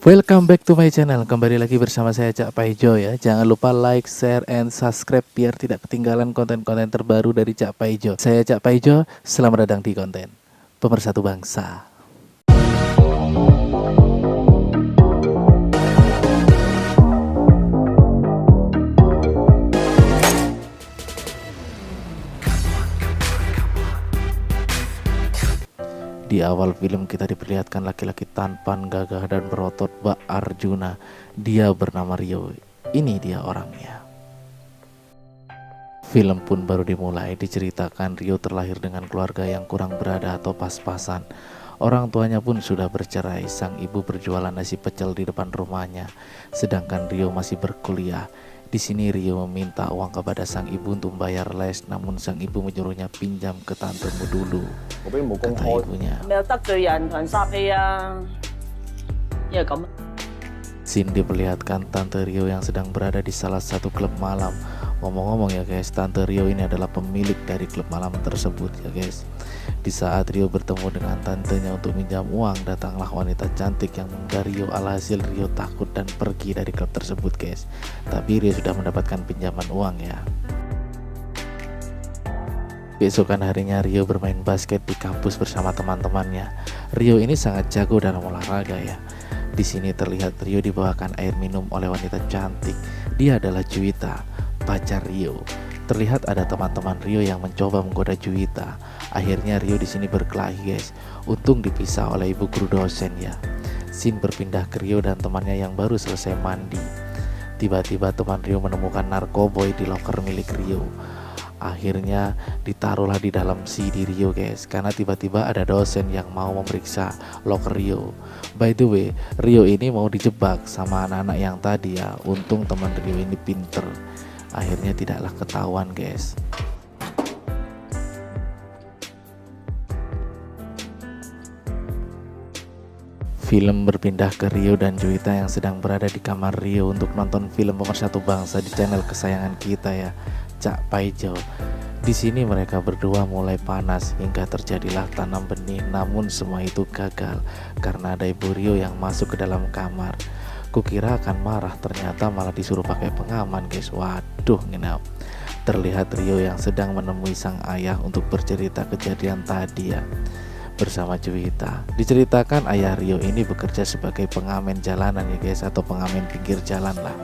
Welcome back to my channel. Kembali lagi bersama saya Cak Paijo ya. Jangan lupa like, share, and subscribe biar tidak ketinggalan konten-konten terbaru dari Cak Paijo. Saya Cak Paijo, selamat datang di konten Pemersatu Bangsa. Di awal film kita diperlihatkan laki-laki tampan, gagah, dan berotot Bak Arjuna. Dia bernama Rio. Ini dia orangnya. Film pun baru dimulai. Diceritakan Rio terlahir dengan keluarga yang kurang berada atau pas-pasan. Orang tuanya pun sudah bercerai. Sang ibu berjualan nasi pecel di depan rumahnya, sedangkan Rio masih berkuliah. Di sini Rio meminta uang kepada sang ibu untuk bayar les, namun sang ibu menyuruhnya pinjam ke tantemu dulu. Kata ibunya. Scene diperlihatkan Tante Rio yang sedang berada di salah satu klub malam. Ngomong-ngomong ya guys, Tante Rio ini adalah pemilik dari klub malam tersebut ya guys. Di saat Rio bertemu dengan tantenya untuk minjam uang, datanglah wanita cantik yang menggah Rio. Alhasil Rio takut dan pergi dari klub tersebut guys. Tapi Rio sudah mendapatkan pinjaman uang ya. Keesokan harinya Rio bermain basket di kampus bersama teman-temannya. Rio ini sangat jago dalam olahraga ya. Di sini terlihat Rio dibawakan air minum oleh wanita cantik. Dia adalah Juwita, pacar Rio. Terlihat ada teman-teman Rio yang mencoba menggoda Juwita. Akhirnya Rio di sini berkelahi guys. Untung dipisah oleh ibu guru dosen ya. Scene berpindah ke Rio dan temannya yang baru selesai mandi. Tiba-tiba teman Rio menemukan narkoboy di loker milik Rio. Akhirnya ditaruhlah di dalam CD Rio guys, karena tiba-tiba ada dosen yang mau memeriksa loker Rio. By the way, Rio ini mau dijebak sama anak-anak yang tadi ya. Untung teman Rio ini pinter. Akhirnya tidaklah ketahuan guys. Film berpindah ke Rio dan Juwita yang sedang berada di kamar Rio untuk nonton film Pemersatu Bangsa di channel kesayangan kita ya, Cak Paijo. Di sini mereka berdua mulai panas hingga terjadilah tanam benih, namun semua itu gagal karena ada ibu Rio yang masuk ke dalam kamar. Kukira akan marah, ternyata malah disuruh pakai pengaman guys. Waduh, ngenap. Terlihat Rio yang sedang menemui sang ayah untuk bercerita kejadian tadi ya, bersama Juwita. Diceritakan ayah Rio ini bekerja sebagai pengamen jalanan ya guys, atau pengamen pinggir jalan lah.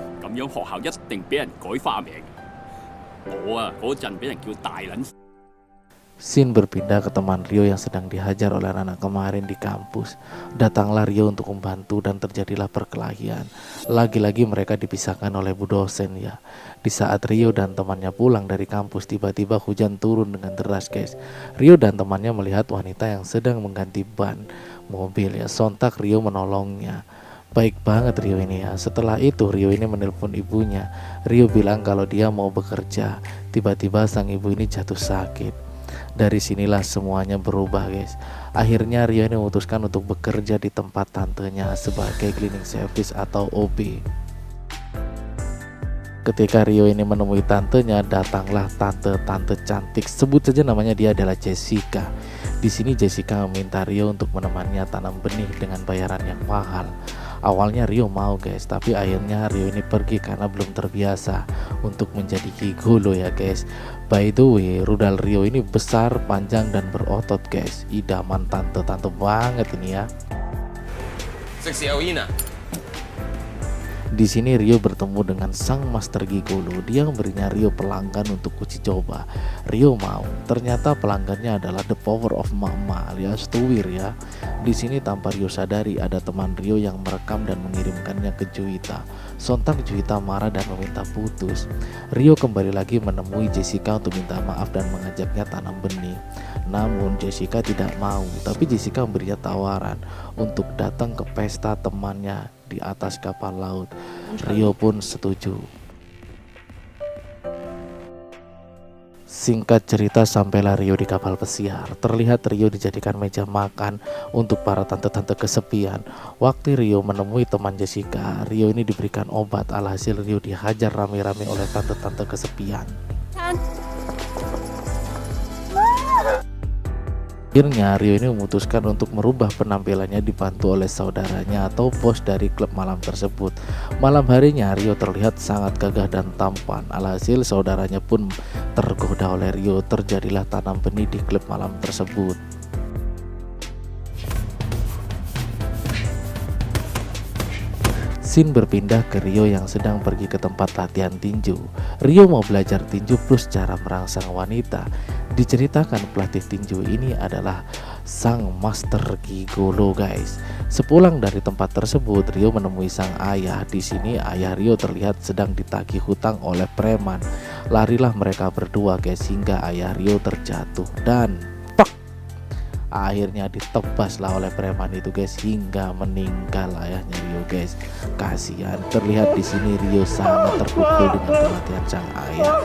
Scene berpindah ke teman Rio yang sedang dihajar oleh anak kemarin di kampus. Datanglah Rio untuk membantu dan terjadilah perkelahian. Lagi-lagi mereka dipisahkan oleh bu dosen ya. Di saat Rio dan temannya pulang dari kampus, tiba-tiba hujan turun dengan deras guys. Rio dan temannya melihat wanita yang sedang mengganti ban mobil ya. Sontak Rio menolongnya. Baik banget Rio ini ya. Setelah itu Rio ini menelpon ibunya. Rio bilang kalau dia mau bekerja. Tiba-tiba sang ibu ini jatuh sakit. Dari sinilah semuanya berubah guys. Akhirnya Rio ini memutuskan untuk bekerja di tempat tantenya sebagai cleaning service atau OB. Ketika Rio ini menemui tantenya, datanglah tante cantik. Sebut saja namanya, dia adalah Jessica. Di sini Jessica meminta Rio untuk menemaninya tanam benih dengan bayaran yang mahal. Awalnya Rio mau guys, tapi akhirnya Rio ini pergi karena belum terbiasa untuk menjadi gigolo ya guys. By the way, rudal Rio ini besar, panjang, dan berotot guys. Idaman tante-tante banget ini ya. Di sini Rio bertemu dengan sang master gigolo. Dia memberinya Rio pelanggan untuk uji coba. Rio mau. Ternyata pelanggannya adalah the power of mama alias Tuwir ya. Di sini tanpa Rio sadari ada teman Rio yang merekam dan mengirimkannya ke Juwita. Sontak Juwita marah dan meminta putus. Rio kembali lagi menemui Jessica untuk minta maaf dan mengajaknya tanam benih. Namun Jessica tidak mau, tapi Jessica memberinya tawaran untuk datang ke pesta temannya di atas kapal laut. Rio pun setuju. Singkat cerita, sampailah Rio di kapal pesiar. Terlihat Rio dijadikan meja makan untuk para tante-tante kesepian. Waktu Rio menemui teman Jessica, Rio ini diberikan obat. Alhasil Rio dihajar rame-rame oleh tante-tante kesepian. Akhirnya Rio ini memutuskan untuk merubah penampilannya dibantu oleh saudaranya atau bos dari klub malam tersebut. Malam harinya Rio terlihat sangat gagah dan tampan. Alhasil saudaranya pun tergoda oleh Rio. Terjadilah tanam benih di klub malam tersebut. Scene berpindah ke Rio yang sedang pergi ke tempat latihan tinju. Rio mau belajar tinju plus cara merangsang wanita. Diceritakan pelatih tinju ini adalah sang master gigolo guys. Sepulang dari tempat tersebut, Rio menemui sang ayah. Di sini ayah Rio terlihat sedang ditagih hutang oleh preman. Larilah mereka berdua guys hingga ayah Rio terjatuh dan akhirnya ditebaslah oleh preman itu guys hingga meninggal ayahnya Rio guys. Kasihan, terlihat di sini Rio sangat terpukul dengan kematian sang ayah.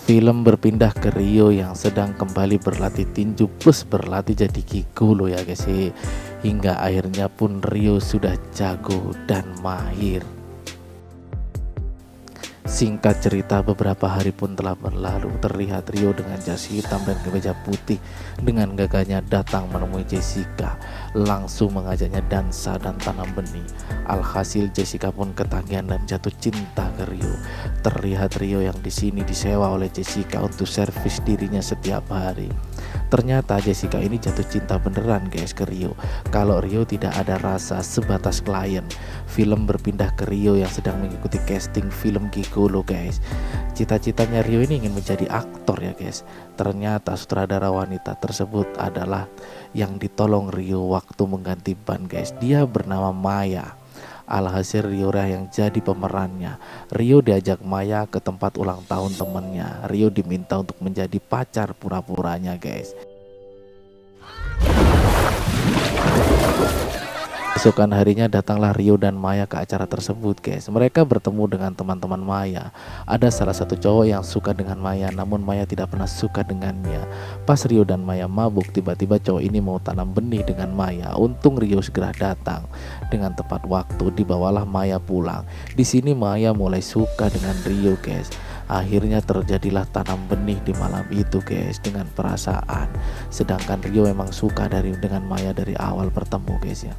Film berpindah ke Rio yang sedang kembali berlatih tinju plus berlatih jadi gigolo ya guys. Hingga akhirnya pun Rio sudah jago dan mahir. Singkat cerita, beberapa hari pun telah berlalu. Terlihat Rio dengan jas hitam dan kemeja putih dengan gagahnya datang menemui Jessica, langsung mengajaknya dansa dan tanam benih. Alhasil Jessica pun ketagihan dan jatuh cinta ke Rio. Terlihat Rio yang di sini disewa oleh Jessica untuk servis dirinya setiap hari. Ternyata Jessica ini jatuh cinta beneran guys ke Rio. Kalau Rio tidak ada rasa sebatas klien. Film berpindah ke Rio yang sedang mengikuti casting film gigolo guys. Cita-citanya Rio ini ingin menjadi aktor ya guys. Ternyata sutradara wanita tersebut adalah yang ditolong Rio waktu mengganti ban guys. Dia bernama Maya. Alhasil Rio lah yang jadi pemerannya. Rio diajak Maya ke tempat ulang tahun temannya. Rio diminta untuk menjadi pacar pura-puranya guys. Keesokan harinya datanglah Rio dan Maya ke acara tersebut guys. Mereka bertemu dengan teman-teman Maya. Ada salah satu cowok yang suka dengan Maya, namun Maya tidak pernah suka dengannya. Pas Rio dan Maya mabuk, tiba-tiba cowok ini mau tanam benih dengan Maya. Untung Rio segera datang. Dengan tepat waktu dibawalah Maya pulang. Di sini Maya mulai suka dengan Rio guys. Akhirnya terjadilah tanam benih di malam itu guys dengan perasaan. Sedangkan Rio memang suka dengan Maya dari awal bertemu guys ya.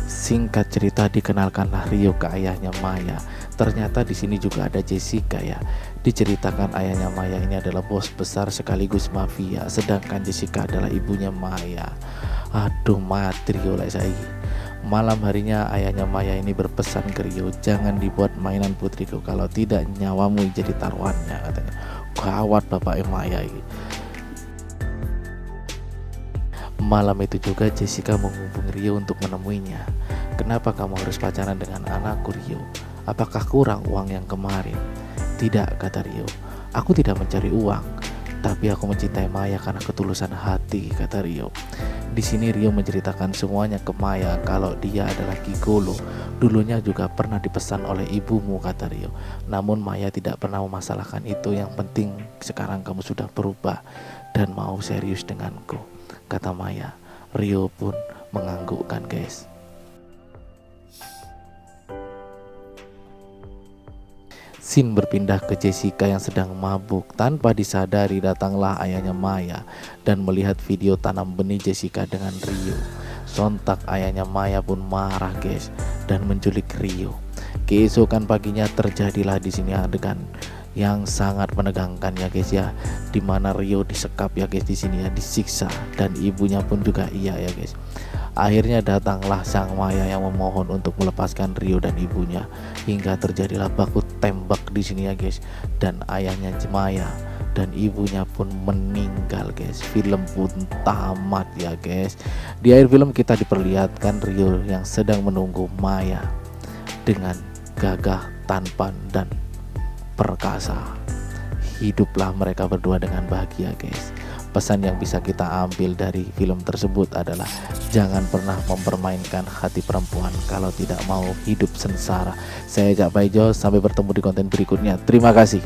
Singkat cerita, dikenalkanlah Rio ke ayahnya Maya. Ternyata di sini juga ada Jessica ya. Diceritakan ayahnya Maya ini adalah bos besar sekaligus mafia, sedangkan Jessica adalah ibunya Maya. Aduh mati Rio lah saya. Malam harinya ayahnya Maya ini berpesan ke Rio, jangan dibuat mainan putriku, kalau tidak nyawamu jadi taruhannya katanya. Gawat bapak Maya ini. Malam itu juga Jessica menghubungi Rio untuk menemuinya. Kenapa kamu harus pacaran dengan anakku Rio? Apakah kurang uang yang kemarin? Tidak, kata Rio. Aku tidak mencari uang, tapi aku mencintai Maya karena ketulusan hati, kata Rio. Di sini Rio menceritakan semuanya ke Maya kalau dia adalah gigolo. Dulunya juga pernah dipesan oleh ibumu, kata Rio. Namun Maya tidak pernah memasalahkan itu. Yang penting sekarang kamu sudah berubah dan mau serius denganku, kata Maya. Rio pun menganggukkan guys. Scene berpindah ke Jessica yang sedang mabuk. Tanpa disadari datanglah ayahnya Maya dan melihat video tanam benih Jessica dengan Rio. Sontak ayahnya Maya pun marah guys dan menculik Rio. Keesokan paginya terjadilah di sini adegan yang sangat menegangkan ya guys ya, dimana Rio disekap ya guys, di sini ya disiksa, dan ibunya pun juga iya ya guys. Akhirnya datanglah sang Maya yang memohon untuk melepaskan Rio dan ibunya, hingga terjadilah baku tembak di sini ya guys, dan ayahnya Maya dan ibunya pun meninggal guys. Film pun tamat ya guys. Di akhir film kita diperlihatkan Rio yang sedang menunggu Maya dengan gagah, tampan dan perkasa. Hiduplah mereka berdua dengan bahagia guys. Pesan yang bisa kita ambil dari film tersebut adalah jangan pernah mempermainkan hati perempuan kalau tidak mau hidup sengsara. Saya Jak Paijo, sampai bertemu di konten berikutnya. Terima kasih.